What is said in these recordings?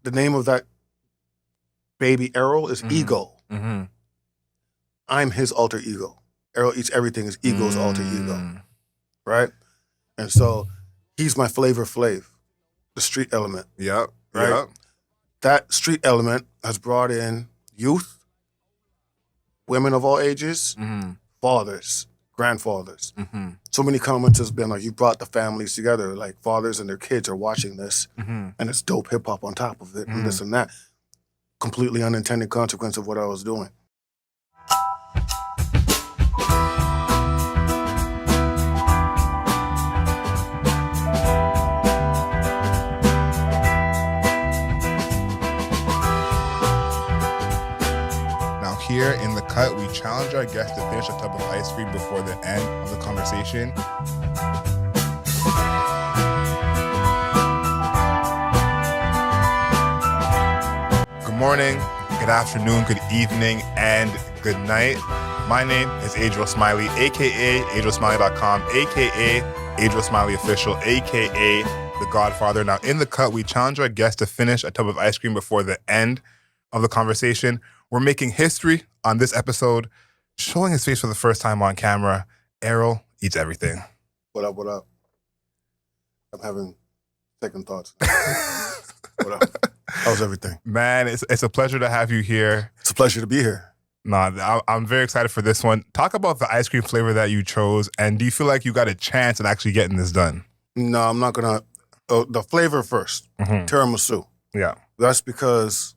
the name of that baby Errol is Ego. Mm-hmm. I'm his alter ego. Errol Eats Everything is Ego's alter ego, right? And so he's my Flavor Flav, the street element. Yep. Right? Yep. That street element has brought in youth, women of all ages, fathers, grandfathers. So many comments has been like, you brought the families together, like fathers and their kids are watching this, and it's dope hip hop on top of it, and this and that. Completely unintended consequence of what I was doing. Here in The Cut, we challenge our guests to finish a tub of ice cream before the end of the conversation. Good morning, good afternoon, good evening, and good night. My name is Adriel Smiley, aka AdrielSmiley.com, aka Adriel Smiley Official, aka The Godfather. Now, in The Cut, we challenge our guests to finish a tub of ice cream before the end of the conversation. We're making history on this episode, showing his face for the first time on camera. Errol Eats Everything. What up, what up? I'm having second thoughts. What up? How's everything? Man, it's a pleasure to have you here. It's a pleasure to be here. I'm very excited for this one. Talk about the ice cream flavor that you chose, and do you feel like you got a chance at actually getting this done? No, I'm not going to. The flavor first, tiramisu. Yeah. That's because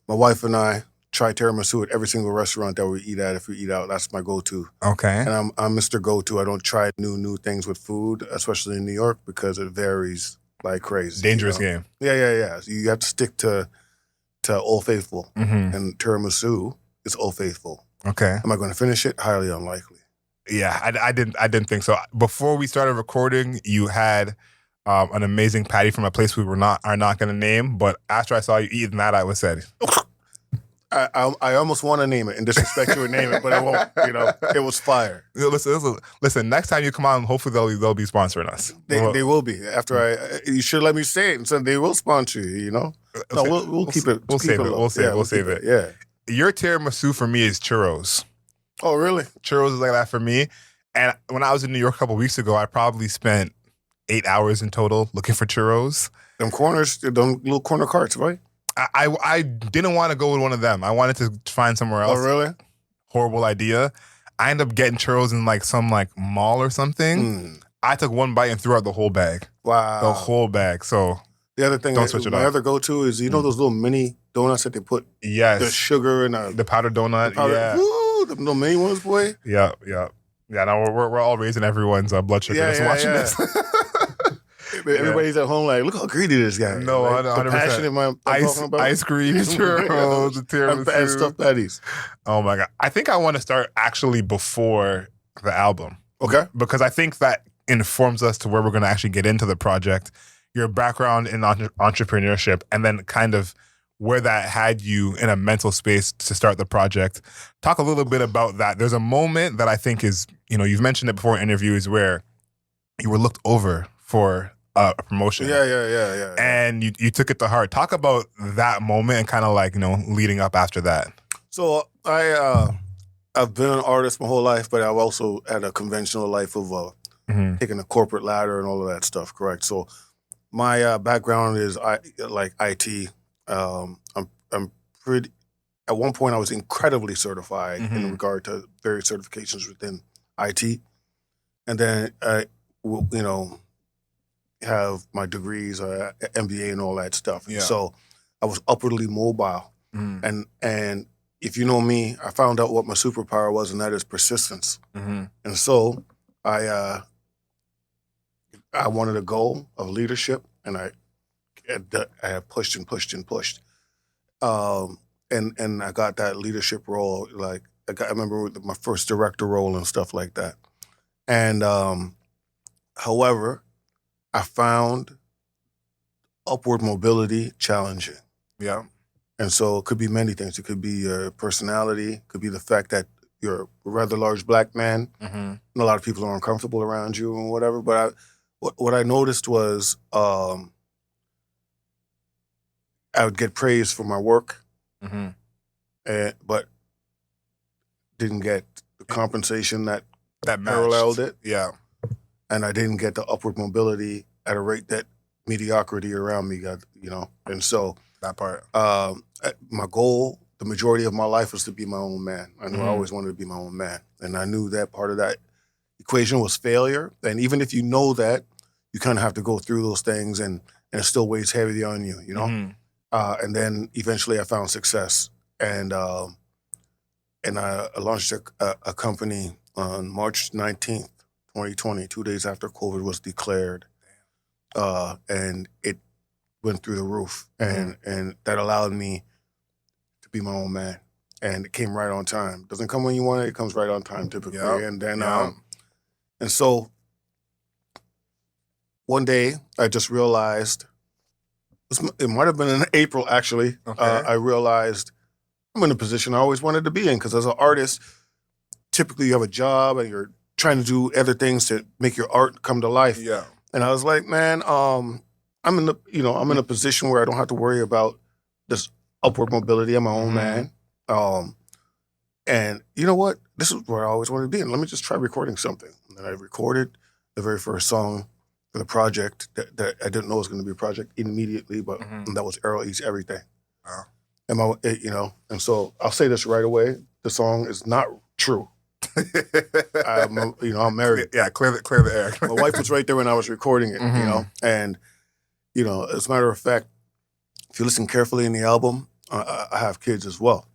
my wife and I try tiramisu at every single restaurant that we eat at. If we eat out, that's my go-to. Okay. And I'm Mr. Go-To. I don't try new things with food, especially in New York, because it varies like crazy. Dangerous game. Yeah. You have to stick to Old Faithful. And tiramisu is Old Faithful. Okay. Am I going to finish it? Highly unlikely. Yeah, I didn't think so. Before we started recording, you had an amazing patty from a place we are not going to name. But after I saw you eating that, I was said. I almost want to name it and disrespect you and name it, but I won't. It was fire. Listen. Next time you come on, hopefully they'll be sponsoring us. They will be. After you should let me say it, and so they will sponsor you. No, we'll keep it. We'll save it. We'll save it. Yeah. Your tiramisu for me is churros. Oh, really? Churros is like that for me. And when I was in New York a couple weeks ago, I probably spent 8 hours in total looking for churros. Them little corner carts, right? I didn't want to go with one of them. I wanted to find somewhere else. Oh, really? Horrible idea. I ended up getting churros in some mall or something. I took one bite and threw out the whole bag. Wow. The whole bag. So the other thing, don't switch it up. My other go-to is, those little mini donuts that they put the sugar and the powdered donut. Yeah. Woo, the little mini ones, boy. Yeah. Now we're all raising everyone's blood sugar watching this. Everybody's at home like, look how greedy this guy is. No, like, 100%. The passion I'm talking about. Ice cream, churros, the tiramisu. And stuffed patties. Oh, my God. I think I want to start actually before the album. Okay. Because I think that informs us to where we're going to actually get into the project. Your background in entrepreneurship, and then kind of where that had you in a mental space to start the project. Talk a little bit about that. There's a moment that I think is, you've mentioned it before in interviews where you were looked over for a promotion. Yeah. And you took it to heart. Talk about that moment and kind of leading up after that. So I've been an artist my whole life, but I've also had a conventional life of taking a corporate ladder and all of that stuff, correct? So my background is IT. I'm pretty. At one point, I was incredibly certified in regard to various certifications within IT, and then have my degrees, MBA, and all that stuff. Yeah. So I was upwardly mobile, and if you know me, I found out what my superpower was, and that is persistence. And so I wanted a goal of leadership, and I had pushed and pushed and pushed. And I got that leadership role. I remember with my first director role and stuff like that. And however, I found upward mobility challenging. Yeah. And so it could be many things. It could be your personality. It could be the fact that you're a rather large black man. And a lot of people are uncomfortable around you and whatever. But what I noticed was I I would get praised for my work, but didn't get the compensation that paralleled it. Yeah. And I didn't get the upward mobility at a rate that mediocrity around me got, And so that part. My goal, the majority of my life, was to be my own man. I knew I always wanted to be my own man. And I knew that part of that equation was failure. And even if you know that, you kind of have to go through those things and it still weighs heavy on you, And then eventually I found success. And I launched a company on March 19th, 2020, 2 days after COVID was declared. And it went through the roof. And that allowed me to be my own man. And it came right on time. Doesn't come when you want it. It comes right on time typically. Yep. And then, and so one day I just realized, it might have been in April actually, I realized I'm in a position I always wanted to be in, because as an artist, typically you have a job and you're trying to do other things to make your art come to life. Yeah. And I was like, man, I'm in a position where I don't have to worry about this upward mobility. I'm my own man. And you know what? This is where I always wanted to be. And let me just try recording something. And then I recorded the very first song for the project that I didn't know was going to be a project immediately, but that was Errol Eats Everything. Wow. And and so I'll say this right away: the song is not true. I'm married. Yeah, clear the air. My wife was right there when I was recording it, and as a matter of fact, if you listen carefully in the album, I have kids as well.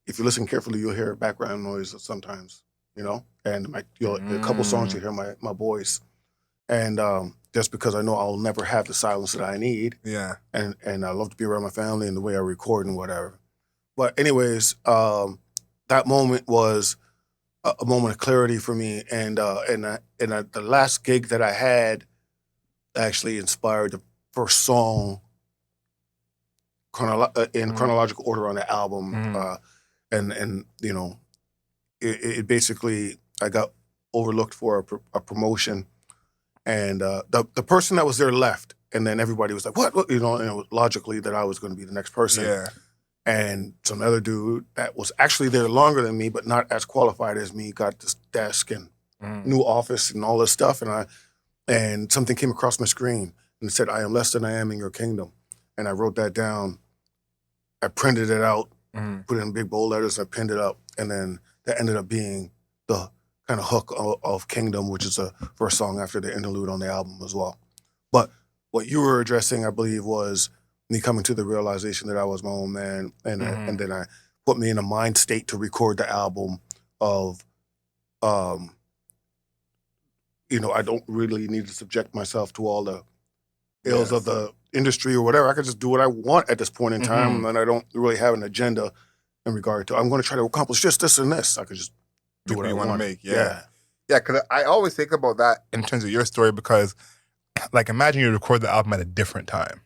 If you listen carefully, you'll hear background noise sometimes, and a couple songs you hear my boys, and just because I know I'll never have the silence that I need. Yeah. And I love to be around my family and the way I record and whatever. But anyways, that moment was a moment of clarity for me. And the last gig that I had actually inspired the first song in chronological order on the album. It basically, I got overlooked for a promotion. And the person that was there left, and then everybody was like, what? And it was logically that I was going to be the next person. Yeah. And some other dude that was actually there longer than me, but not as qualified as me, got this desk and new office and all this stuff. And something came across my screen and it said, I am less than I am in your kingdom. And I wrote that down. I printed it out, put it in big bold letters, I pinned it up. And then that ended up being the kind of hook of Kingdom, which is the first song after the interlude on the album as well. But what you were addressing, I believe, was me coming to the realization that I was my own man, and then I put me in a mind state to record the album of, I don't really need to subject myself to all the ills of the industry or whatever. I could just do what I want at this point in time, and I don't really have an agenda in regard to, I'm going to try to accomplish this, and this. I could just do what I want to make. Yeah, because I always think about that in terms of your story, because, like, imagine you record the album at a different time.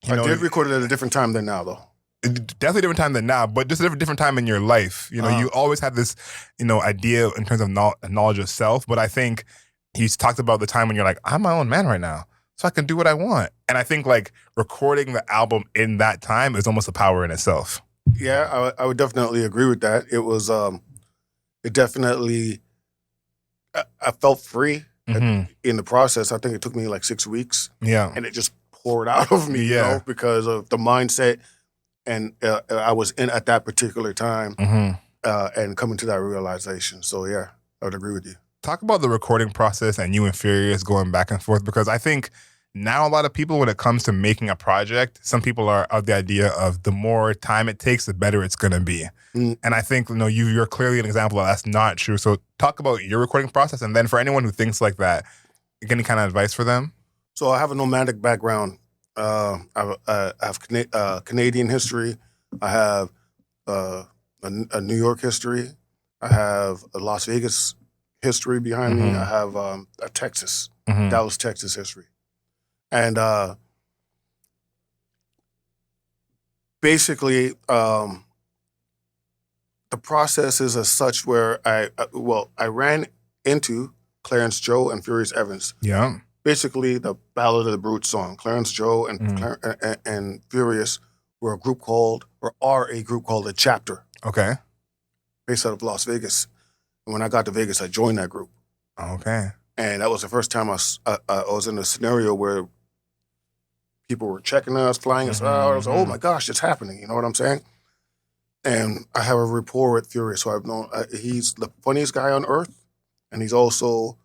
I did record it at a different time than now, though. Definitely a different time than now, but just a different time in your life. You always have this, idea in terms of knowledge of self. But I think he's talked about the time when you're like, I'm my own man right now, so I can do what I want. And I think, like, recording the album in that time is almost a power in itself. Yeah, I would definitely agree with that. It was, it definitely, I felt free in the process. I think it took me like 6 weeks. Yeah. And it just poured out of me, because of the mindset and I was in at that particular time and coming to that realization. So yeah, I would agree with you. Talk about the recording process and you and Furious going back and forth, because I think now a lot of people, when it comes to making a project, some people are of the idea of the more time it takes, the better it's going to be. And I think, you're clearly an example of that's not true. So talk about your recording process, and then for anyone who thinks like that, any kind of advice for them? So I have a nomadic background. I have Canadian history. I have a New York history. I have a Las Vegas history behind me. I have a Texas, Dallas, Texas history. And basically, the process is as such where I ran into Clarence Joe and Furious Evans. Yeah. basically the Ballad of the Brute song. Clarence Joe and Furious were a group called The Chapter, Okay. based out of Las Vegas. And when I got to Vegas, I joined that group. Okay. And that was the first time I was in a scenario where people were checking us, flying us out. I was like, oh my gosh, it's happening. You know what I'm saying? And I have a rapport with Furious, so I've known he's the funniest guy on earth, and he's also,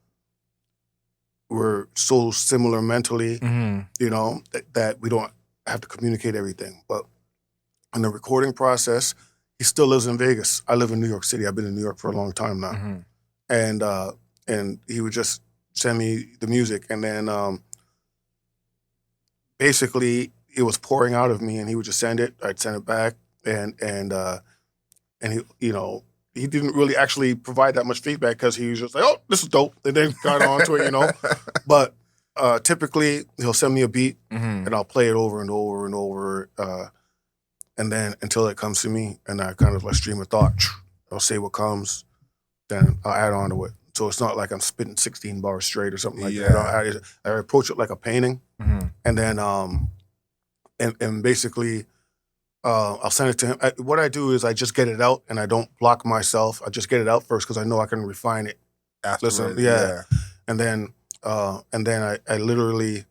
we're so similar mentally, you know, that we don't have to communicate everything. But in the recording process, he still lives in Vegas. I live in New York City. I've been in New York for a long time now. And he would just send me the music, and then basically it was pouring out of me, and he would just send it. I'd send it back, and he, you know, he didn't really actually provide that much feedback because he was just like, oh, this is dope, and then got on to it, you know. But typically he'll send me a beat, and I'll play it over and over and over, and then until it comes to me, and I kind of like stream of thought. I'll say what comes, then I'll add on to it. So it's not like I'm spitting 16 bars straight or something like that. I approach it like a painting, and then and basically I'll send it to him. What I do is I just get it out, and I don't block myself. I just get it out first because I know I can refine it. Afterwards, and then I literally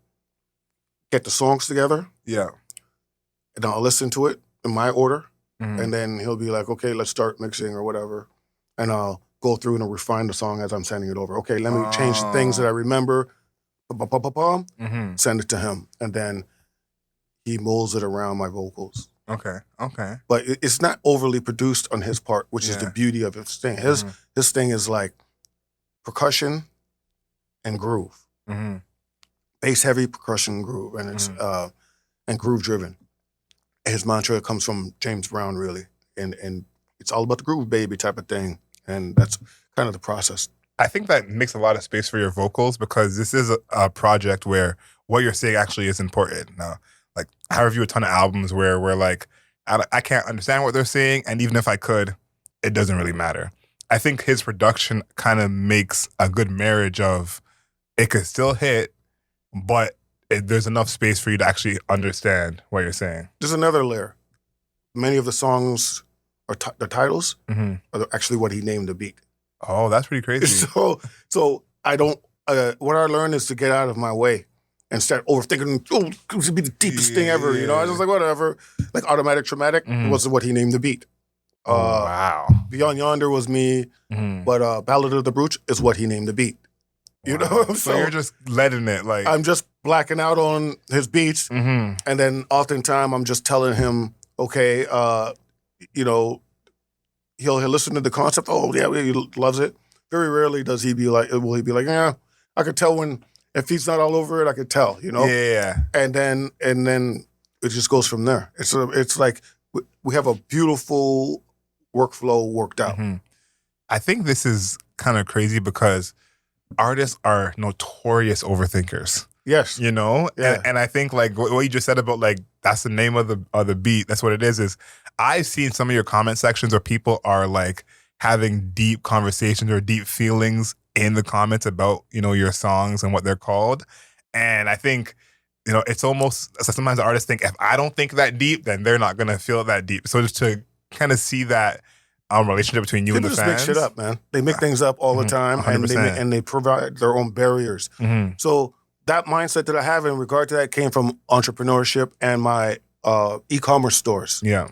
get the songs together. Yeah. And I'll listen to it in my order, and then he'll be like, okay, let's start mixing or whatever, and I'll go through and refine the song as I'm sending it over. Okay, let me change the things that I remember, send it to him, and then he molds it around my vocals. Okay. But it's not overly produced on his part, which is the beauty of his thing. His thing is like percussion and groove. Bass heavy percussion groove, and it's and groove driven. His mantra comes from James Brown, really, and it's all about the groove, baby, type of thing, and that's kind of the process. I think that makes a lot of space for your vocals because this is a project where what you're saying actually is important. Now, like I review a ton of albums where we're like, I can't understand what they're saying, and even if I could, it doesn't really matter. I think his production kind of makes a good marriage of it could still hit, but there's enough space for you to actually understand what you're saying. There's another layer. Many of the songs are the titles are actually what he named the beat. Oh, that's pretty crazy. So I don't. What I learned is to get out of my way and start overthinking. Oh, it should be the deepest thing ever. You know, I was just like, whatever. Like Automatic Traumatic wasn't what he named the beat. Wow. Beyond Yonder was me, but Ballad of the Brute is what he named the beat. You know, so you're just letting it like I'm just blacking out on his beats, and then oftentimes I'm just telling him, okay, you know, he'll listen to the concept. Oh yeah, he loves it. Very rarely does he be like, yeah, I could tell when if he's not all over it, I could tell, you know. Yeah. And then it just goes from there. It's like we have a beautiful workflow worked out. I think this is kind of crazy because artists are notorious overthinkers. Yes. You know? Yeah. And I think like what you just said about like that's the name of the beat, that's what it is I've seen some of your comment sections where people are like having deep conversations or deep feelings in the comments about, you know, your songs and what they're called. And I think, you know, it's almost sometimes the artists think if I don't think that deep, then they're not gonna feel that deep. So just to kind of see that relationship between you and the fans. People just make shit up, man. They make things up all the time, and they provide their own barriers. So that mindset that I have in regard to that came from entrepreneurship and my e-commerce stores. Yeah,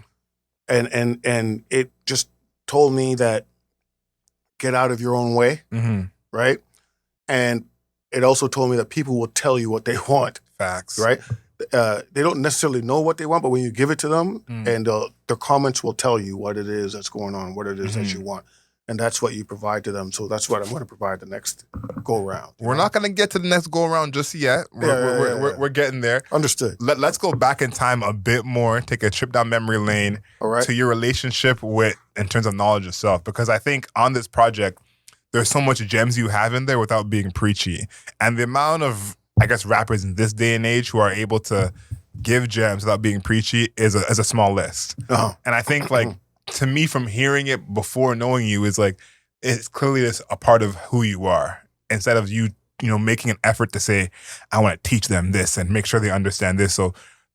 and it just told me that get out of your own way, right? And it also told me that people will tell you what they want. Facts, right? They don't necessarily know what they want, but when you give it to them, and their comments will tell you what it is that's going on, what it is that you want. And that's what you provide to them. So that's what I'm going to provide the next go-around. We're not going to get to the next go-around just yet. We're getting there. Understood. Let's go back in time a bit more, take a trip down memory lane to your relationship with, in terms of knowledge itself. Because I think on this project, there's so much gems you have in there without being preachy. And the amount of, I guess, rappers in this day and age who are able to give gems without being preachy is a small list. And I think, like, to me, from hearing it before knowing you, is like, it's clearly a part of who you are. Instead of you making an effort to say, I want to teach them this and make sure they understand this. So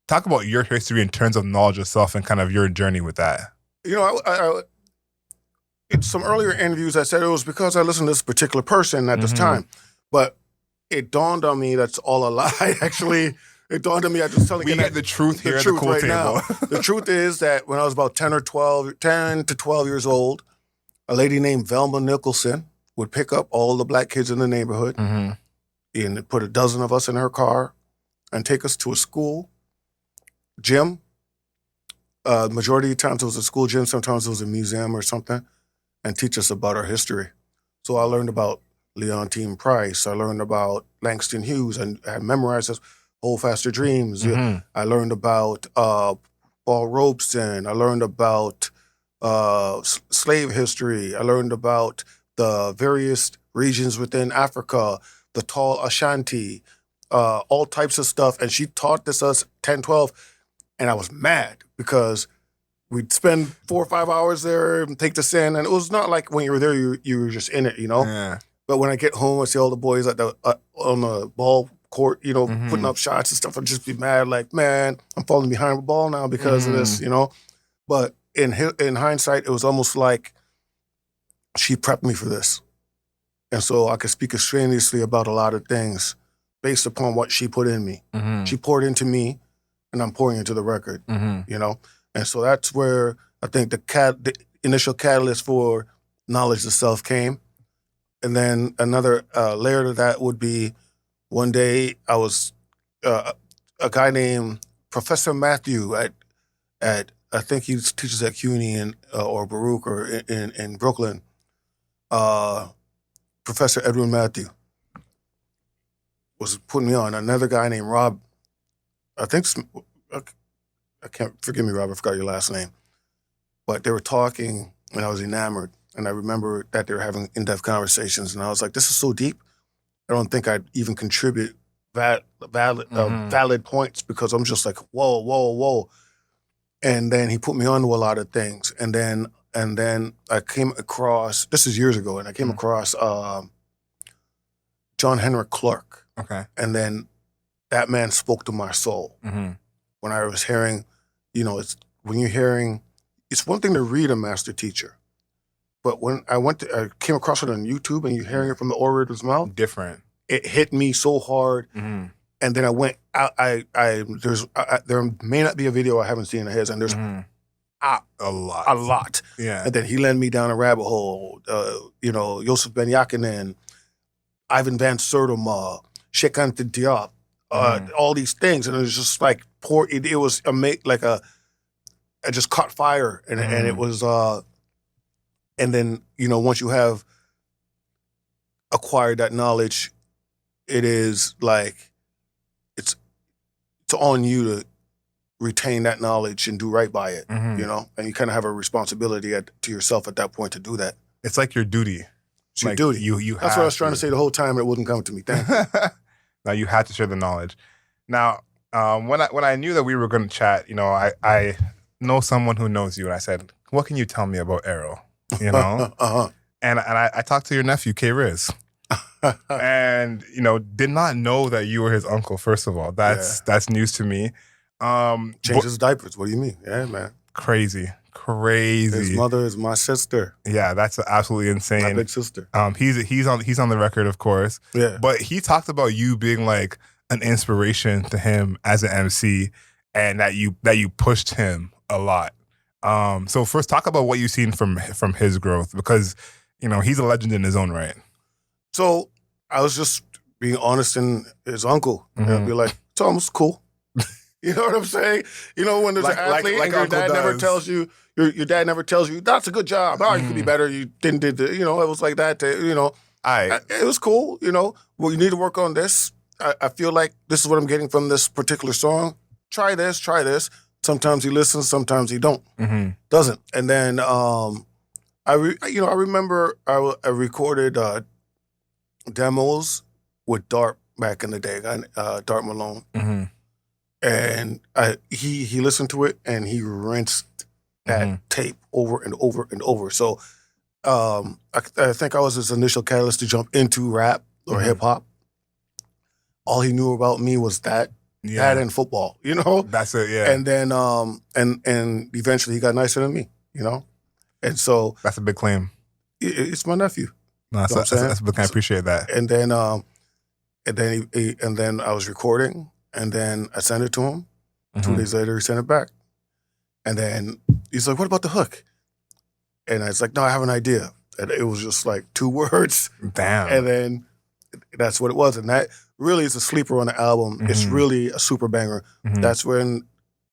talk about your history in terms of knowledge of self and kind of your journey with that. In some earlier interviews, I said it was because I listened to this particular person at this time. But it dawned on me that's all a lie, actually. It dawned on me, I just telling you. We get the truth here at the cool right table. Now. The truth is that when I was about 10 to 12 years old, a lady named Velma Nicholson would pick up all the black kids in the neighborhood and put a dozen of us in her car and take us to a school gym. Majority of the times it was a school gym, sometimes it was a museum or something, and teach us about our history. So I learned about Leontine Price. I learned about Langston Hughes, and I memorized this. Hold Faster Dreams. I learned about Paul Robeson. I learned about slave history. I learned about the various regions within Africa, the Tall Ashanti, all types of stuff. And she taught this us 10, 12, and I was mad because we'd spend 4 or 5 hours there and take this in. And it was not like when you were there, you were just in it, Yeah. But when I get home, I see all the boys on the ball court, putting up shots and stuff. I'd just be mad, like, man, I'm falling behind the ball now because of this, But in hindsight, it was almost like she prepped me for this. And so I could speak extraneously about a lot of things based upon what she put in me. She poured into me, and I'm pouring into the record, And so that's where I think the initial catalyst for knowledge of self came. And then another layer to that would be one day I was a guy named Professor Matthew at I think he teaches at CUNY or Baruch or in Brooklyn. Professor Edwin Matthew was putting me on. Another guy named Rob, I can't, forgive me, Rob, I forgot your last name. But they were talking and I was enamored. And I remember that they were having in-depth conversations, and I was like, this is so deep. I don't think I'd even contribute valid points because I'm just like, whoa. And then he put me on to a lot of things. And then I came across, this is years ago, and I came across John Henrik Clarke. Okay. And then that man spoke to my soul. When I was hearing, it's one thing to read a master teacher. But when I came across it on YouTube and you're hearing it from the orator's mouth. Different. It hit me so hard. And then I went out, there may not be a video I haven't seen of his, and there's a lot. Yeah. And then he led me down a rabbit hole. Yosef Ben Yakinen, Ivan Van Sertima, Sheikh Anta Diop, all these things. And it was just like it was I just caught fire. And it was, and then, once you have acquired that knowledge, it is like, it's on you to retain that knowledge and do right by it, and you kind of have a responsibility to yourself at that point to do that. It's like your duty. It's your duty. That's what I was trying to say the whole time. It wouldn't come to me. Thank you. Now you had to share the knowledge. Now, when I knew that we were going to chat, I know someone who knows you, and I said, what can you tell me about Errol? And I talked to your nephew, K-Riz. And, did not know that you were his uncle, first of all. That's news to me. Changes diapers. What do you mean? Yeah, man. Crazy. His mother is my sister. Yeah, that's absolutely insane. My big sister. He's on the record, of course. Yeah. But he talked about you being like an inspiration to him as an MC, and that you pushed him a lot. So first, talk about what you've seen from his growth, because he's a legend in his own right. So I was just being honest in his uncle. I'd be like, it's almost cool. You know what I'm saying? When there's an athlete and your dad never tells you, your dad never tells you, that's a good job. Oh, you could be better. You didn't do the, it was like that. It was cool. Well, you need to work on this. I feel like this is what I'm getting from this particular song. Try this. Sometimes he listens, sometimes he doesn't. And then I remember I recorded demos with Dart back in the day, Dart Malone. And he listened to it and he rinsed that tape over and over and over. So I think I was his initial catalyst to jump into rap or hip hop. all he knew about me was that and football, you know? That's it, yeah. And then and eventually he got nicer than me, you know? And so that's a big claim. It's my nephew. No, that's a big claim. I appreciate that. And then I was recording, and then I sent it to him. 2 days later, he sent it back. And then he's like, "What about the hook?" And I was like, "No, I have an idea." And it was just like 2 words. Damn. And then that's what it was. And that really is a sleeper on the album. It's really a super banger. That's when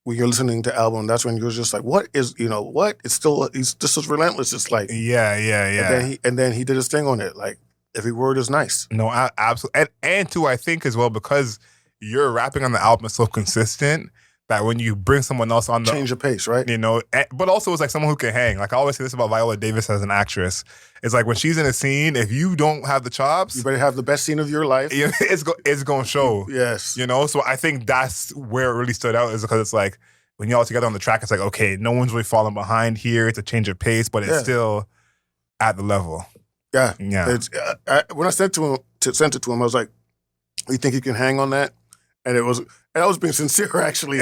you're listening to the album, that's when you're just like, what is, what? It's still, he's just as relentless. It's like, yeah. And then he did his thing on it. Like, every word is nice. No, absolutely. And too, I think as well, because you're rapping on the album is so consistent, that when you bring someone else on the... Change the pace, right? But also it's like someone who can hang. Like I always say this about Viola Davis as an actress. It's like when she's in a scene, if you don't have the chops... You better have the best scene of your life. It's going to show. Yes. So I think that's where it really stood out, is because it's like, when you're all together on the track, it's like, okay, no one's really falling behind here. It's a change of pace, but it's still at the level. Yeah. Yeah. When I sent it to him, I was like, you think you can hang on that? And I was being sincere, actually.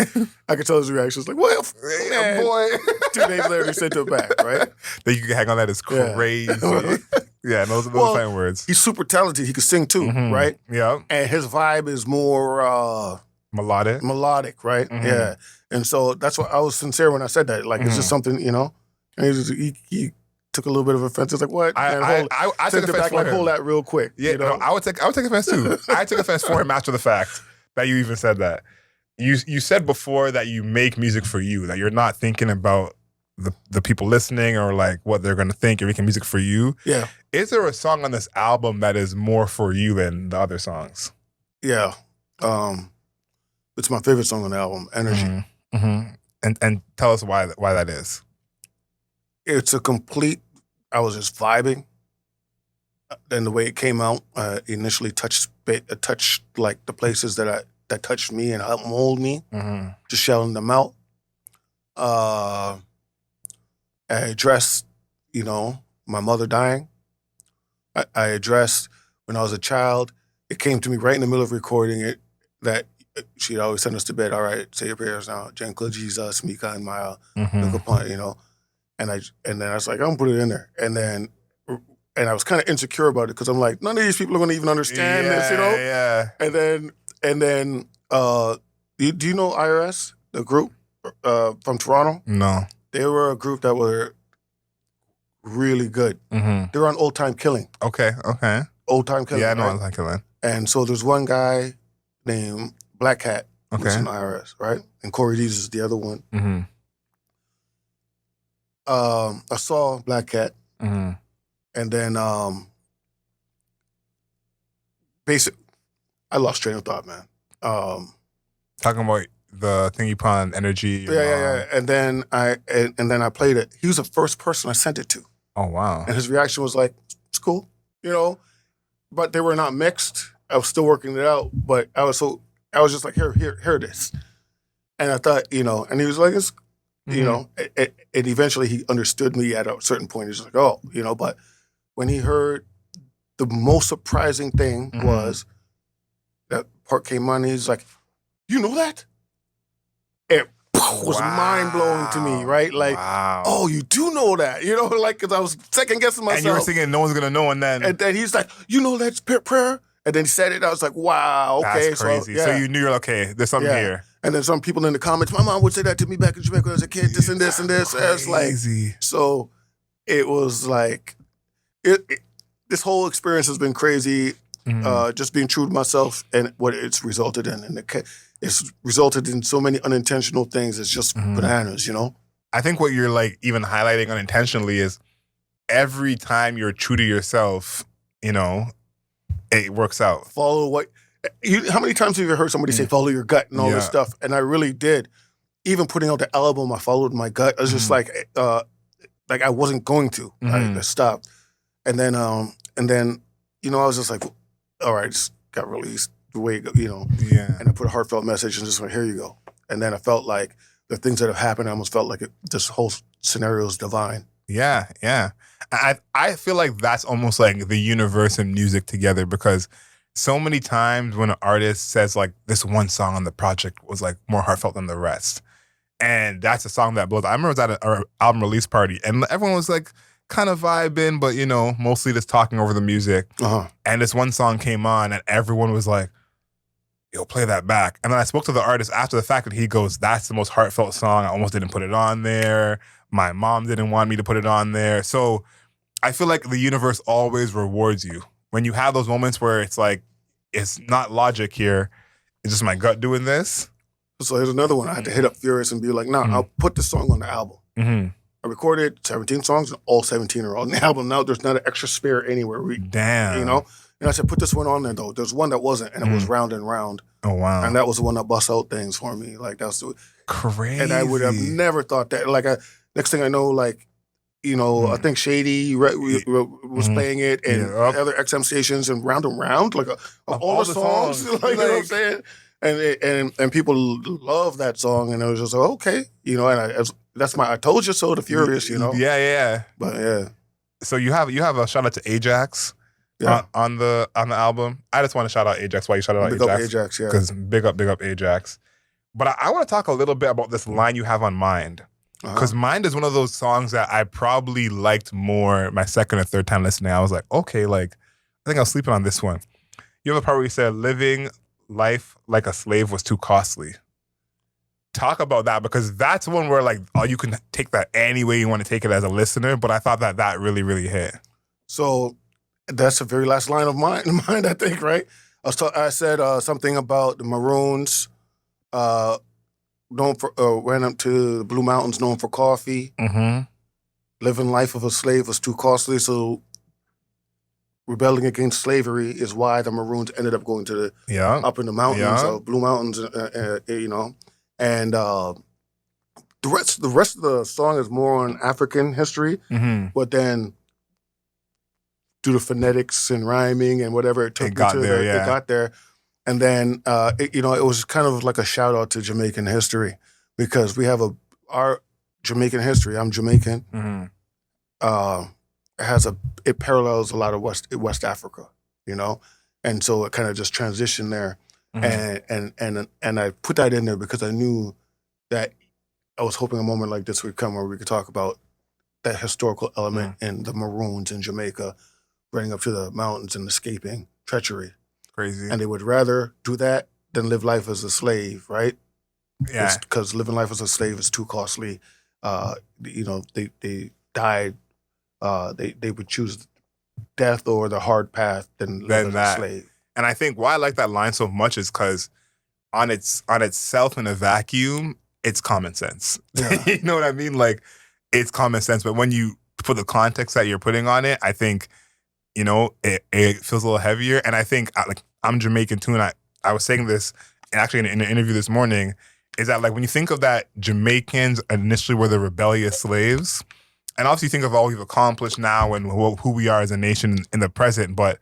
I could tell his reaction. It's like, well, man. Boy. 2 days later, he sent it back, right? That you can hang on that is crazy. Yeah, those fine words. He's super talented. He could sing too, right? Yeah. And his vibe is more... Melodic, right? Yeah. And so that's why I was sincere when I said that. Like, it's just something, And he took a little bit of offense. It's like, what? I took offense back, for like, him. hold that real quick. Yeah, I would take offense too. I took offense for him after the fact that you even said that. You said before that you make music for you, that you're not thinking about the people listening or like what they're going to think. You're making music for you. Yeah. Is there a song on this album that is more for you than the other songs? Yeah. It's my favorite song on the album, Energy. And tell us why that is. It's a complete, I was just vibing. And the way it came out, initially touched like the places that touched me and helped mold me, just shelling them out. I addressed, my mother dying. I addressed when I was a child. It came to me right in the middle of recording it that she'd always send us to bed. All right, say your prayers now. Jenkle Jesus, Mika and Maya, look upon, And then I was like, I'm gonna put it in there. And I was kind of insecure about it because I'm like, none of these people are gonna even understand this, Yeah. And then, do you know IRS, the group from Toronto? No. They were a group that were really good. They were on Old Time Killing. Okay. Old Time Killing. Yeah, I know right? Old Time Killing. And so there's one guy named Black Cat who's Okay. in IRS, right? And K-Riz is the other one. I saw Black Cat, and then I lost train of thought, man. Talking about the thing you put on Energy. Yeah. And then I played it. He was the first person I sent it to. Oh wow. And his reaction was like, "It's cool," But they were not mixed. I was still working it out, but I was just like, here it is. And I thought, and he was like, it's, and eventually he understood me at a certain point. He's like, oh, but when he heard, the most surprising thing was that part came on, and he's like, you know that? It was mind-blowing to me, right? Like, oh, you do know that, like, because I was second-guessing myself. And you were thinking no one's going to know, and then he's like, that's prayer? And then he said it, I was like, wow, okay. That's crazy. So you knew you're okay, there's something here. And then some people in the comments, my mom would say that to me back in Jamaica as a kid, this and this and this. And it's like, so it was like, this whole experience has been crazy, just being true to myself and what it's resulted in. And it's resulted in so many unintentional things. It's just bananas, I think what you're like even highlighting unintentionally is every time you're true to yourself, it works out. Follow what... how many times have you heard somebody say, follow your gut and all this stuff? And I really did. Even putting out the album, I followed my gut. I was just like I wasn't going to. I stopped. And then, I was just like, all right, it's got released the way, Yeah. And I put a heartfelt message and just went, here you go. And then I felt like the things that have happened, I almost felt like this whole scenario is divine. Yeah. I feel like that's almost like the universe and music together, because so many times when an artist says like this one song on the project was like more heartfelt than the rest. And that's a song that blows. I remember I was at an album release party and everyone was like kind of vibing, but you know, mostly just talking over the music. And this one song came on and everyone was like, yo, play that back. And then I spoke to the artist after the fact and he goes, that's the most heartfelt song. I almost didn't put it on there. My mom didn't want me to put it on there. So I feel like the universe always rewards you. When you have those moments where it's like, it's not logic here, it's just my gut doing this. So here's another one. I had to hit up Furious and be like, nah, I'll put the song on the album. I recorded 17 songs and all 17 are on the album. Now there's not an extra spare anywhere. Damn. You know? And I said, put this one on there though. There's one that wasn't, and it was Round and Round. Oh, wow. And that was the one that bust out things for me. Like, that's crazy. And I would have never thought that. Like, next thing I know, like, you know, I think Shady was playing it and other XM stations and Round, like all the songs. Like, you know what I'm saying? And people love that song, and it was just like, okay, you know, and that's my I told you so to Furious, you know. Yeah. But yeah. So you have a shout out to Ajax on the album. I just want to shout out Ajax while you shout out Ajax. Big up Ajax, yeah. Because big up Ajax. But I want to talk a little bit about this line you have on Mind. Because Mind is one of those songs that I probably liked more my second or third time listening. I was like, okay, like, I think I was sleeping on this one. You have a part where you said, living life like a slave was too costly. Talk about that, because that's one where, like, you can take that any way you want to take it as a listener, but I thought that really, really hit. So that's the very last line of mine, I think, right? I said something about the Maroons, known for ran up to the Blue Mountains, known for coffee. Living life of a slave was too costly, so rebelling against slavery is why the Maroons ended up going to the up in the mountains, Blue Mountains, you know. And the rest of the song is more on African history, but then due to phonetics and rhiming and whatever, it got there. And then, it was kind of like a shout out to Jamaican history, because we have our Jamaican history. I'm Jamaican. It parallels a lot of West Africa, you know, and so it kind of just transitioned there, and I put that in there because I knew that I was hoping a moment like this would come where we could talk about that historical element in the Maroons in Jamaica, running up to the mountains and escaping treachery. Crazy. And they would rather do that than live life as a slave, right? Yeah. Because living life as a slave is too costly. They died. They would choose death or the hard path than live as a slave. And I think why I like that line so much is because on itself in a vacuum, it's common sense. Yeah. You know what I mean? Like, it's common sense. But when you put the context that you're putting on it, I think, you know, it feels a little heavier. And I think, like, I'm Jamaican too, and I was saying this actually in an interview this morning, is that, like, when you think of that, Jamaicans initially were the rebellious slaves. And obviously think of all we've accomplished now and who we are as a nation in the present, but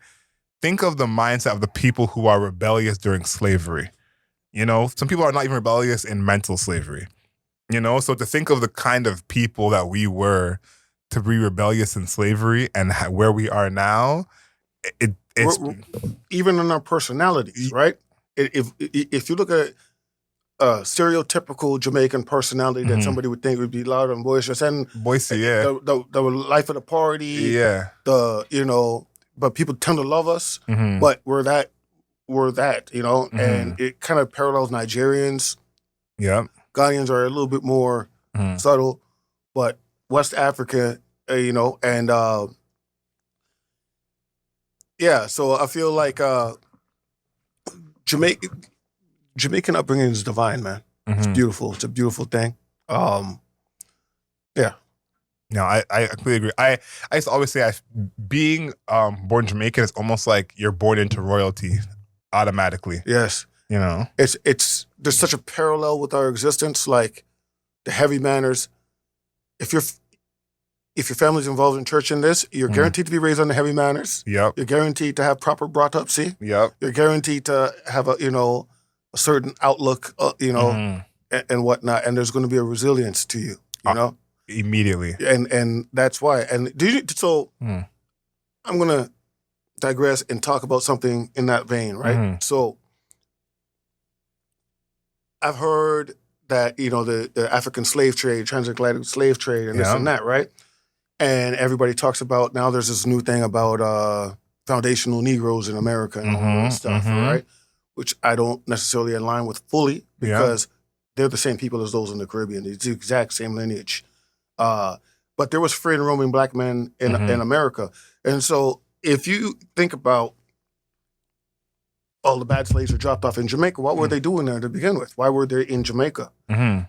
think of the mindset of the people who are rebellious during slavery. You know, some people are not even rebellious in mental slavery. You know, so to think of the kind of people that we were to be rebellious in slavery and where we are now, it's even in our personalities, right? If you look at a stereotypical Jamaican personality that somebody would think would be loud and boisterous, and the life of the party, but people tend to love us, but we're that, you know, and it kind of parallels Nigerians. Yeah, Ghanaians are a little bit more subtle, but West Africa, you know, and so I feel like Jamaican upbringing is divine, man. It's beautiful. It's a beautiful thing. Yeah. No, I completely agree. I used to always say being born Jamaican is almost like you're born into royalty automatically. Yes. You know? There's such a parallel with our existence, like the heavy manners. If your family's involved in church in this, you're guaranteed to be raised on the heavy manners. Yep. You're guaranteed to have proper brought-upsy. Yep. You're guaranteed to have a certain outlook, and whatnot, and there's going to be a resilience to you, you know? Immediately. And that's why. And I'm going to digress and talk about something in that vein, right? Mm-hmm. So I've heard that, the African slave trade, transatlantic slave trade, and this and that, right? And everybody talks about, now there's this new thing about foundational Negroes in America and all that stuff, right? Which I don't necessarily align with fully because they're the same people as those in the Caribbean. It's the exact same lineage. But there was free and roaming black men in America. And so if you think about all the bad slaves were dropped off in Jamaica, what were they doing there to begin with? Why were they in Jamaica?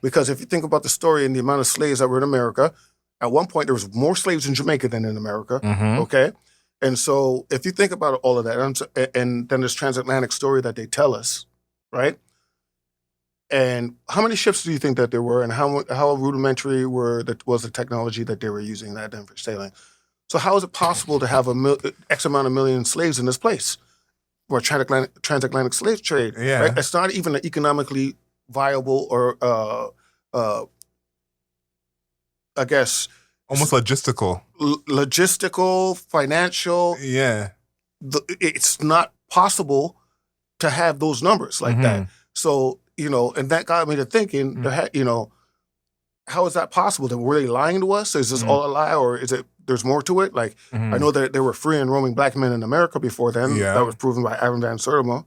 Because if you think about the story and the amount of slaves that were in America, at one point there was more slaves in Jamaica than in America, okay? And so if you think about all of that, and then this transatlantic story that they tell us, right? And how many ships do you think that there were, and how rudimentary was the technology that they were using that then for sailing? So how is it possible to have X amount of million slaves in this place? Or transatlantic slave trade, right? It's not even an economically viable or, I guess... Almost logistical. Logistical, financial. Yeah. It's not possible to have those numbers like that. So, and that got me to thinking, how is that possible? Were they lying to us? Is this all a lie, or is it there's more to it? Like, I know that there were free and roaming black men in America before then. Yeah. That was proven by Aaron Van Sertima.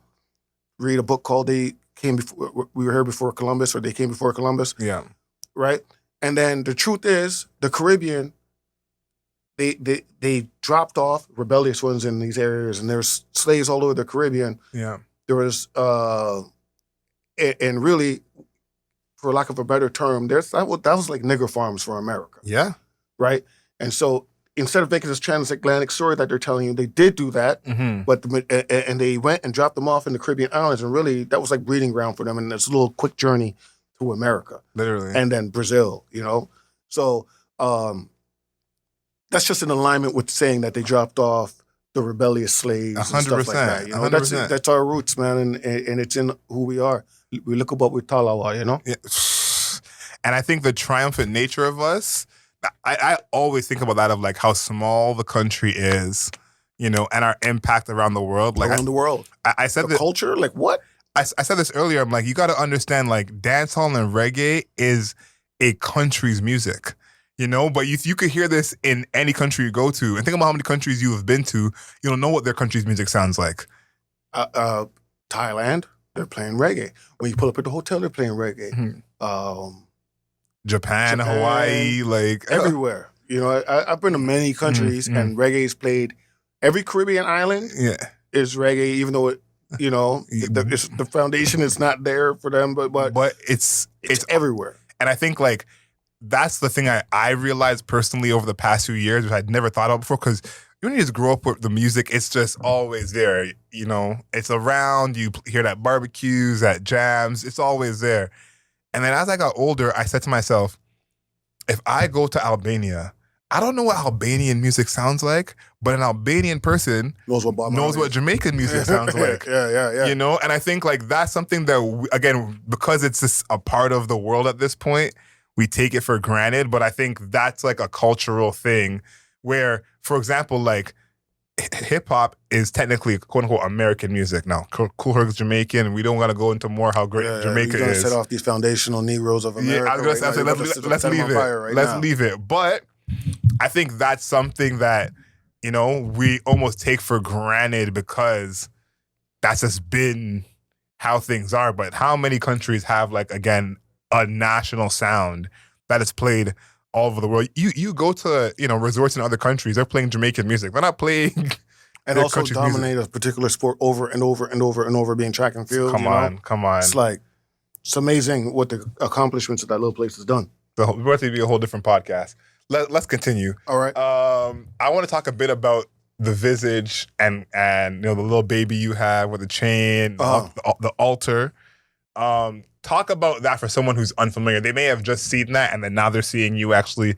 Read a book called We Were Here Before Columbus, or They Came Before Columbus. Yeah. Right? And then the truth is, the Caribbean, they dropped off rebellious ones in these areas, and there's slaves all over the Caribbean. Yeah. There was, and really, for lack of a better term, that was like nigger farms for America. Yeah. Right? And so instead of making this transatlantic story that they're telling you, they did do that, but and they went and dropped them off in the Caribbean islands, and really that was like breeding ground for them, and it's a little quick journey to America. Literally. And then Brazil, So that's just in alignment with saying that they dropped off the rebellious slaves 100%, and stuff like that. 100%. That's our roots, man, and it's in who we are. We look at what we talawa, Yeah. And I think the triumphant nature of us, I always think about that, of like how small the country is, and our impact around the world. Like around the world. I said the culture, like what? I said this earlier. I'm like, you got to understand, like, dancehall and reggae is a country's music, But if you could hear this in any country you go to, and think about how many countries you have been to, you don't know what their country's music sounds like. Thailand, they're playing reggae. When you pull up at the hotel, they're playing reggae. Japan, Hawaii, like everywhere. I've been to many countries, and reggae's played. Every Caribbean island is reggae, even though it. The foundation is not there for them, but it's everywhere. And I think like that's the thing I realized personally over the past few years, which I'd never thought of before, because when you just grow up with the music, it's just always there. It's around. You hear that barbecues, at jams. It's always there. And then as I got older, I said to myself, if I go to Albania, I don't know what Albanian music sounds like, but an Albanian person knows what Jamaican music sounds like. Yeah. And I think like that's something that, again, because it's just a part of the world at this point, we take it for granted. But I think that's like a cultural thing where, for example, like hip hop is technically quote unquote American music. Now, Kool Herc's Jamaican, and we don't got to go into more how great Jamaica you're is. Set off these foundational Negroes of America. Yeah, I was going to say, let's leave it. Let's leave it. But I think that's something that, we almost take for granted because that's just been how things are. But how many countries have, like, again, a national sound that is played all over the world? You go to, resorts in other countries, they're playing Jamaican music. They're not playing and also dominate a particular sport over and over and over and over, being track and field. Come on. It's amazing what the accomplishments of that little place has done. It's going to be a whole different podcast. Let's continue. All right. I want to talk a bit about the visage and the little baby you have with the chain, the altar. Talk about that for someone who's unfamiliar. They may have just seen that, and then now they're seeing you actually,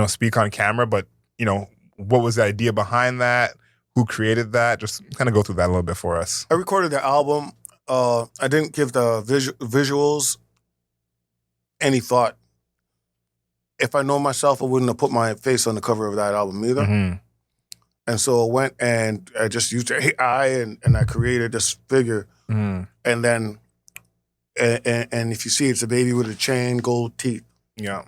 speak on camera. But what was the idea behind that? Who created that? Just kind of go through that a little bit for us. I recorded the album. I didn't give the visuals any thought. If I know myself, I wouldn't have put my face on the cover of that album either. And so I went and I just used AI and I created this figure. And then, and if you see, it's a baby with a chain, gold teeth. Yeah.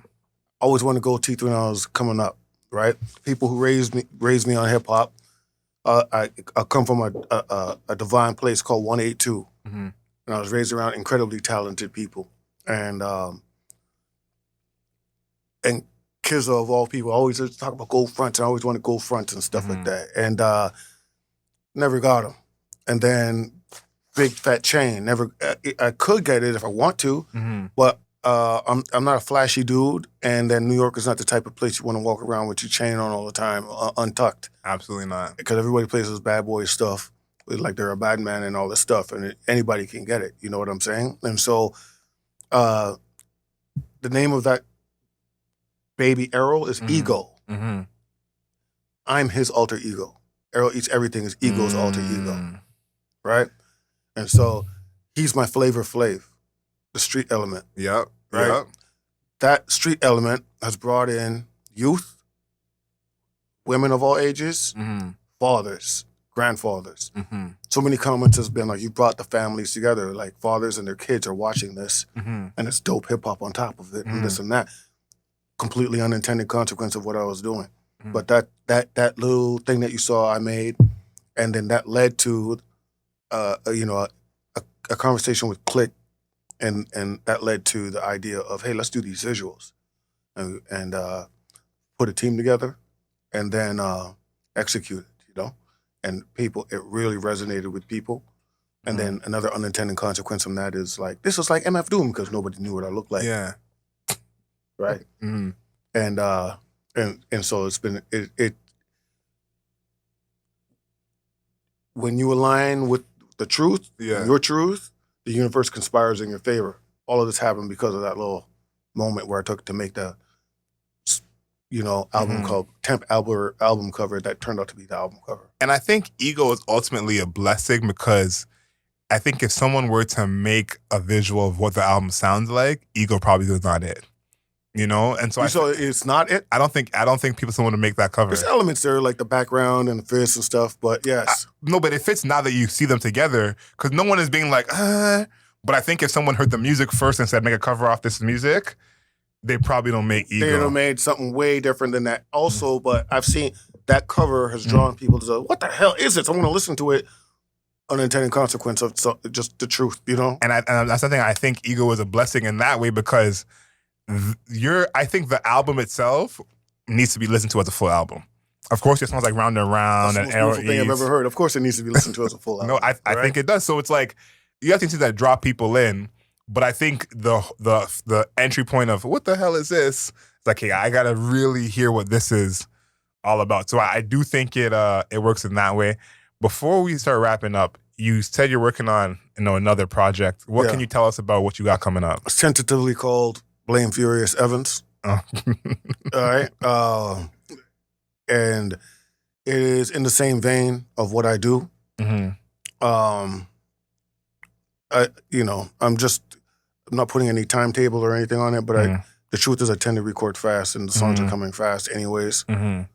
I always wanted gold teeth when I was coming up, right? People who raised me on hip hop. I come from a divine place called 182. And I was raised around incredibly talented people. And Kizza of all people, I always talk about gold fronts. I always wanted gold fronts and stuff like that. And never got them. And then big fat chain. Never. I could get it if I want to, but I'm not a flashy dude. And then New York is not the type of place you want to walk around with your chain on all the time, untucked. Absolutely not. Because everybody plays this bad boy stuff, like they're a bad man and all this stuff, and anybody can get it. You know what I'm saying? And so, the name of that baby Errol is Ego. I'm his alter ego. Errol Eats everything is Ego's alter ego, right? And so he's my Flavor Flav, the street element. Yep. Right? Yep. That street element has brought in youth, women of all ages, fathers, grandfathers. So many comments has been like, you brought the families together, like fathers and their kids are watching this, and it's dope hip hop on top of it, and this and that. Completely unintended consequence of what I was doing. But that little thing that you saw I made, and then that led to a conversation with Click, and that led to the idea of, hey, let's do these visuals, and put a team together, and then execute it, you know? And it really resonated with people. And then another unintended consequence from that is like, this is like MF Doom, because nobody knew what I looked like. Yeah. Right? And so it's been, it when you align with the truth, your truth, the universe conspires in your favor. All of this happened because of that little moment where I took to make the, album called Temp album cover that turned out to be the album cover. And I think Ego is ultimately a blessing, because I think if someone were to make a visual of what the album sounds like, Ego probably was not it. And so it's not it. I don't think people want to make that cover. There's elements there, like the background and the fist and stuff, but yes. No, but it fits now that you see them together, because no one is being like, But I think if someone heard the music first and said, make a cover off this music, they probably don't make Ego. They would have made something way different than that also, but I've seen that cover has drawn people to say, what the hell is this? I want to listen to it. Unintended consequence of just the truth, And that's the thing. I think Ego is a blessing in that way, because I think the album itself needs to be listened to as a full album. Of course, it sounds like Round and Round and Errol Eats. That's the most beautiful thing I've ever heard. Of course, it needs to be listened to as a full album. No, I think it does. So it's like, you have things that draw people in, but I think the entry point of what the hell is this? It's like, hey, I gotta really hear what this is all about. So I do think it works in that way. Before we start wrapping up, you said you're working on another project. What can you tell us about what you got coming up? It's tentatively called Blame Furious Evans. Oh. All right. And it is in the same vein of what I do. I'm not putting any timetable or anything on it, but the truth is I tend to record fast, and the songs are coming fast anyways. And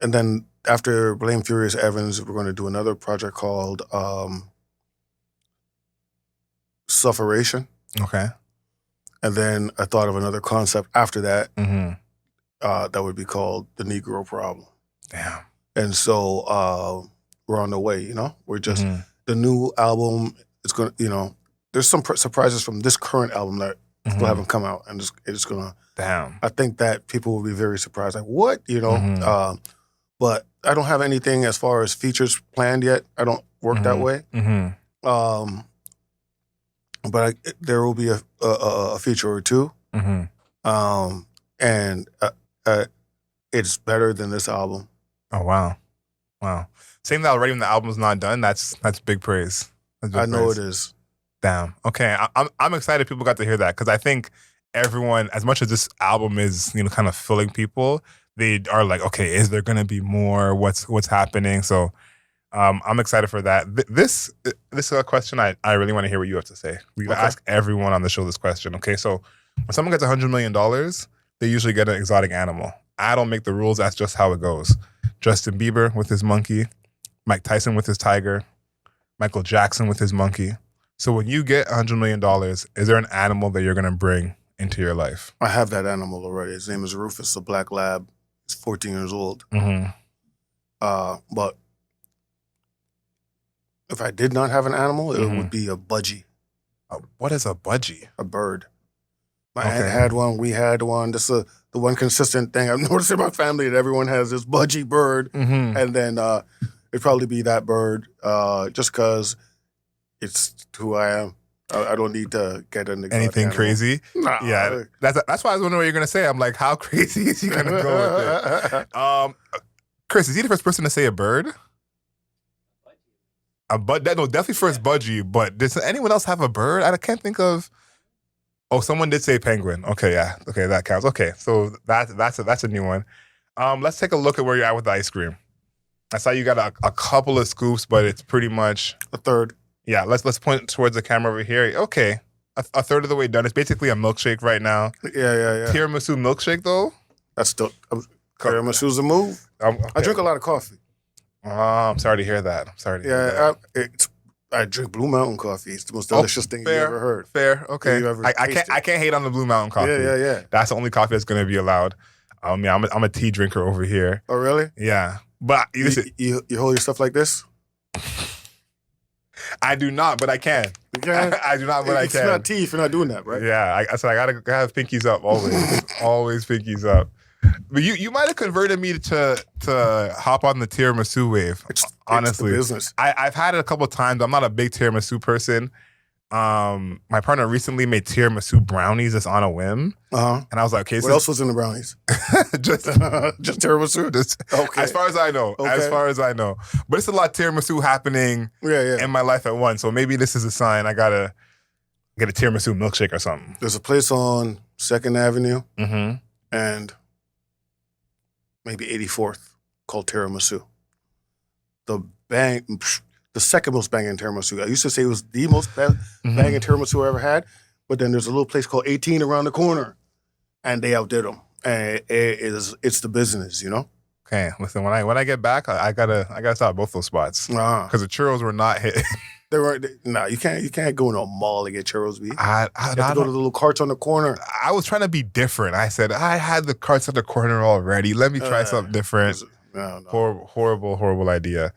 then after Blame Furious Evans, we're going to do another project called Sufferation. Okay. And then I thought of another concept after that that would be called The Negro Problem. Damn. And so we're on the way, We're just, the new album is going to, there's some surprises from this current album that still haven't come out. And it's going to, damn. I think that people will be very surprised. Like, what? But I don't have anything as far as features planned yet. I don't work that way. But there will be a feature or two. And it's better than this album. Oh, wow. Saying that already when the album's not done, that's big praise. I know it is. Damn. Okay, I'm excited people got to hear that, because I think everyone, as much as this album is kind of filling people, they are like, okay, is there going to be more? What's happening? So I'm excited for that. This is a question I really want to hear what you have to say. We ask everyone on the show this question. Okay, so when someone gets $100 million, they usually get an exotic animal. I don't make the rules. That's just how it goes. Justin Bieber with his monkey, Mike Tyson with his tiger, Michael Jackson with his monkey. So when you get $100 million, is there an animal that you're going to bring into your life? I have that animal already. His name is Rufus, a black lab. He's 14 years old. Mm-hmm. But if I did not have an animal, it would be a budgie. What is a budgie? A bird. My aunt had one. We had one. This is the one consistent thing I've noticed in my family, that everyone has this budgie bird. And then it'd probably be that bird just because it's who I am. I don't need to get into anything crazy. Nah. Yeah, that's why I was wondering what you're gonna say. I'm like, how crazy is he gonna go with it? Chris, is he the first person to say a bird? No, definitely first budgie. But does anyone else have a bird? I can't think of. Oh, someone did say penguin. Okay, yeah. Okay, that counts. Okay, so that's a new one. Let's take a look at where you're at with the ice cream. I saw you got a couple of scoops, but it's pretty much a third. Yeah, let's point towards the camera over here. Okay, a third of the way done. It's basically a milkshake right now. Yeah. Tiramisu milkshake though. That's still tiramisu's a move. Okay. I drink a lot of coffee. Oh, I'm sorry to hear that. I drink Blue Mountain coffee. It's the most delicious thing you ever heard. Fair, okay. I can't hate on the Blue Mountain coffee. Yeah. That's the only coffee that's going to be allowed. I'm a tea drinker over here. Oh, really? Yeah, but you hold your stuff like this. I do not, but I can. You can? I do not, but I can. It's not tea if you're not doing that, right? Yeah, I gotta have pinkies up always. Always pinkies up. But you might have converted me to hop on the tiramisu wave. Honestly, it's the business. I've had it a couple of times. I'm not a big tiramisu person. My partner recently made tiramisu brownies just on a whim. And I was like, okay. What else was in the brownies? just tiramisu? Okay. As far as I know. Okay. As far as I know. But it's a lot of tiramisu happening in my life at once. So maybe this is a sign I gotta get a tiramisu milkshake or something. There's a place on 2nd Avenue and maybe 84th called Tiramisu. The second most banging tiramisu. I used to say it was the most banging tiramisu I ever had, but then there's a little place called 18 around the corner, and they outdid them. And it's the business, you know. Okay, listen. When I get back, I gotta stop both those spots because the churros were not hit. They weren't. No, you can't go in a mall and get churros. You have to go to the little carts on the corner. I was trying to be different. I said I had the carts on the corner already. Let me try something different. No. Horrible idea.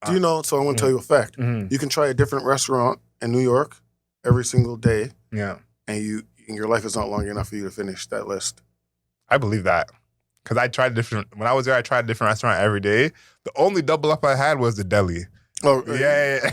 Do you know? So I'm going to tell you a fact. You can try a different restaurant in New York every single day. Yeah. And your life is not long enough for you to finish that list. I believe that. Because when I was there, I tried a different restaurant every day. The only double up I had was the deli. Oh, yeah.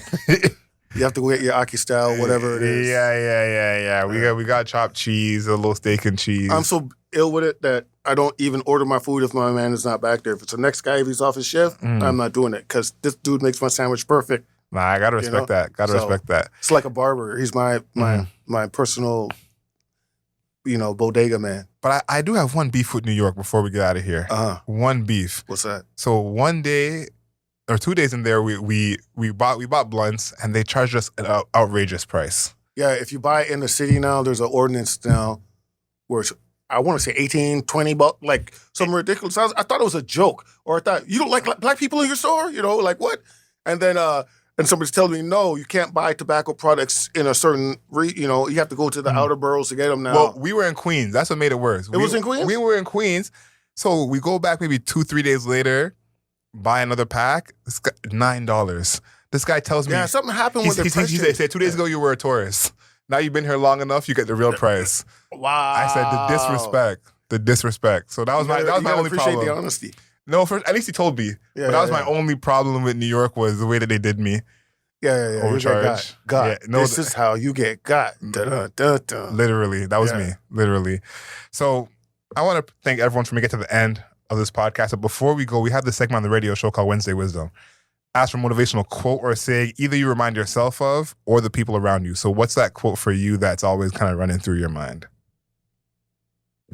You have to go get your Aki style, whatever it is. Yeah. We got chopped cheese, a little steak and cheese. I'm so ill with it that I don't even order my food if my man is not back there. If it's the next guy, if he's off his shift, I'm not doing it because this dude makes my sandwich perfect. Nah, I gotta respect that. Respect that. It's like a barber. He's my personal, bodega man. But I do have one beef with New York before we get out of here. One beef. What's that? So one day or 2 days in there, we bought blunts and they charged us an outrageous price. Yeah, if you buy it in the city now, there's an ordinance now where it's, I want to say 18, 20 bucks, like some ridiculous. I thought it was a joke, or I thought you don't like black people in your store, like what? And then and somebody's telling me no, you can't buy tobacco products in a certain you have to go to the outer boroughs to get them now. Well, we were in Queens. That's what made it worse. It was in Queens? We were in Queens. So we go back maybe 2-3 days later, buy another pack. It's $9. This guy tells me something happened with the price. He said 2 days ago you were a tourist. Now you've been here long enough, you get the real price. Wow. I said the disrespect. So that was my only appreciate the honesty. No, at least he told me. But that was my only problem with New York was the way that they did me. Yeah. Overcharge. Got. This is how you get got. Literally. That was me. Literally. So I want to thank everyone for making it to the end of this podcast. But before we go, we have this segment on the radio show called Wednesday Wisdom. Ask for a motivational quote or saying either you remind yourself of or the people around you. So what's that quote for you that's always kind of running through your mind?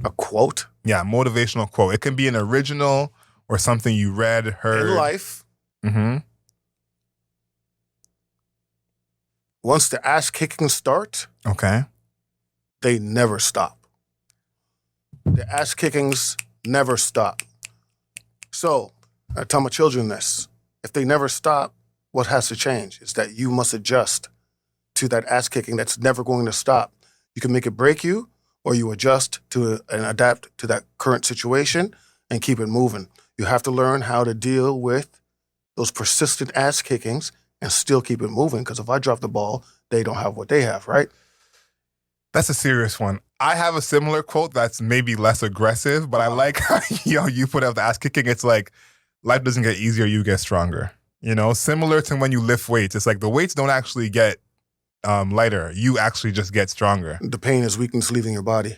A quote? Yeah, motivational quote. It can be an original or something you read, heard. In life, once the ass kickings start, they never stop. The ass kickings never stop. So I tell my children this. If they never stop, what has to change is that you must adjust to that ass kicking that's never going to stop. You can make it break you, or you adjust to and adapt to that current situation and keep it moving. You have to learn how to deal with those persistent ass kickings and still keep it moving, because if I drop the ball, they don't have what they have, right? That's a serious one. I have a similar quote that's maybe less aggressive, but I like how you put out the ass kicking. It's like life doesn't get easier, you get stronger. You know, similar to when you lift weights. It's like the weights don't actually get lighter. You actually just get stronger. The pain is weakness leaving your body.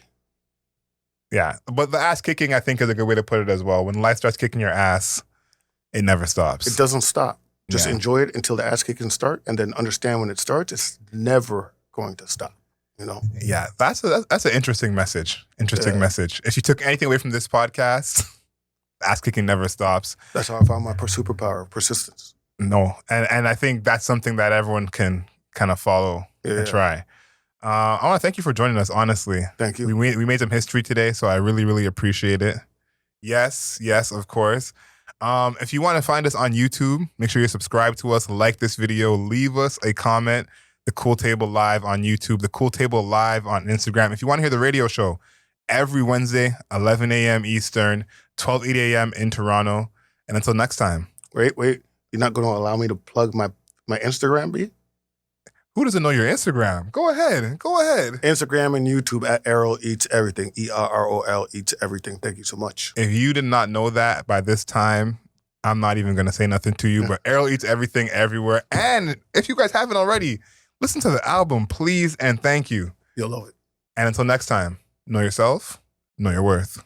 Yeah, but the ass kicking, I think, is a good way to put it as well. When life starts kicking your ass, it never stops. It doesn't stop. Just enjoy it until the ass kicking start, and then understand when it starts, it's never going to stop. You know? Yeah, that's an interesting message. Message. If you took anything away from this podcast, ass kicking never stops. That's how I found my superpower, persistence. No, and I think that's something that everyone can kind of follow and try. I want to thank you for joining us, honestly. Thank you. We made some history today, so I really, really appreciate it. Yes, of course. If you want to find us on YouTube, make sure you subscribe to us, like this video, leave us a comment. The Cool Table Live on YouTube, The Cool Table Live on Instagram. If you want to hear the radio show, every Wednesday, 11 a.m. Eastern, 12, 8 a.m. in Toronto. And until next time. Wait. You're not going to allow me to plug my Instagram, B? Who doesn't know your Instagram? Go ahead. Instagram and YouTube at Errol Eats Everything. ERROL Eats Everything. Thank you so much. If you did not know that by this time, I'm not even going to say nothing to you, but Errol Eats Everything everywhere. And if you guys haven't already, listen to the album, please, and thank you. You'll love it. And until next time, know yourself, know your worth.